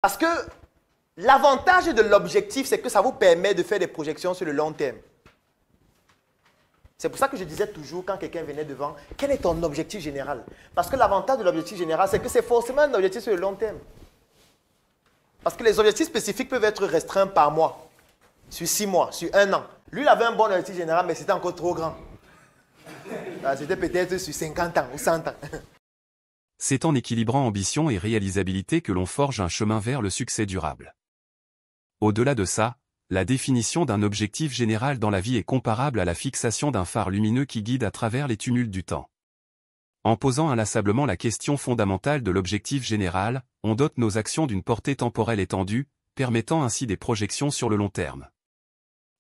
Parce que l'avantage de l'objectif, c'est que ça vous permet de faire des projections sur le long terme. C'est pour ça que je disais toujours, quand quelqu'un venait devant, quel est ton objectif général? Parce que l'avantage de l'objectif général, c'est que c'est forcément un objectif sur le long terme. Parce que les objectifs spécifiques peuvent être restreints par mois, sur 6 mois, sur 1 an. Lui, il avait un bon objectif général, mais c'était encore trop grand. C'était peut-être sur 50 ans ou 100 ans. C'est en équilibrant ambition et réalisabilité que l'on forge un chemin vers le succès durable. Au-delà de ça, la définition d'un objectif général dans la vie est comparable à la fixation d'un phare lumineux qui guide à travers les tumultes du temps. En posant inlassablement la question fondamentale de l'objectif général, on dote nos actions d'une portée temporelle étendue, permettant ainsi des projections sur le long terme.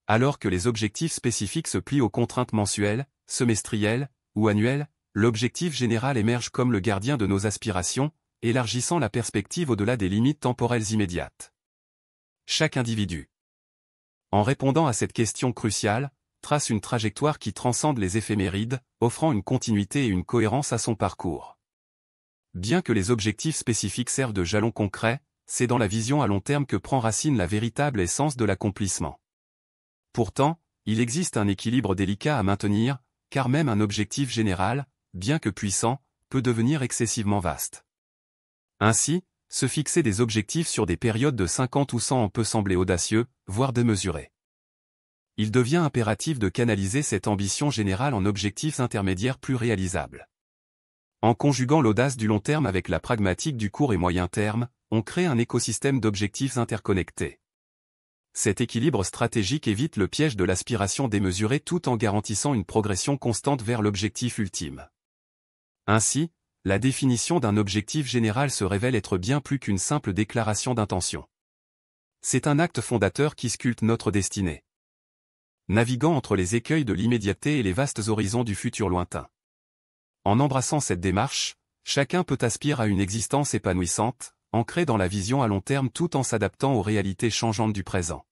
Alors que les objectifs spécifiques se plient aux contraintes mensuelles, semestrielles ou annuelles, l'objectif général émerge comme le gardien de nos aspirations, élargissant la perspective au-delà des limites temporelles immédiates. Chaque individu, en répondant à cette question cruciale, trace une trajectoire qui transcende les éphémérides, offrant une continuité et une cohérence à son parcours. Bien que les objectifs spécifiques servent de jalons concrets, c'est dans la vision à long terme que prend racine la véritable essence de l'accomplissement. Pourtant, il existe un équilibre délicat à maintenir, car même un objectif général, bien que puissant, peut devenir excessivement vaste. Ainsi, se fixer des objectifs sur des périodes de 50 ou 100 ans peut sembler audacieux, voire démesuré. Il devient impératif de canaliser cette ambition générale en objectifs intermédiaires plus réalisables. En conjuguant l'audace du long terme avec la pragmatique du court et moyen terme, on crée un écosystème d'objectifs interconnectés. Cet équilibre stratégique évite le piège de l'aspiration démesurée tout en garantissant une progression constante vers l'objectif ultime. Ainsi, la définition d'un objectif général se révèle être bien plus qu'une simple déclaration d'intention. C'est un acte fondateur qui sculpte notre destinée, naviguant entre les écueils de l'immédiateté et les vastes horizons du futur lointain. En embrassant cette démarche, chacun peut aspirer à une existence épanouissante, ancrée dans la vision à long terme tout en s'adaptant aux réalités changeantes du présent.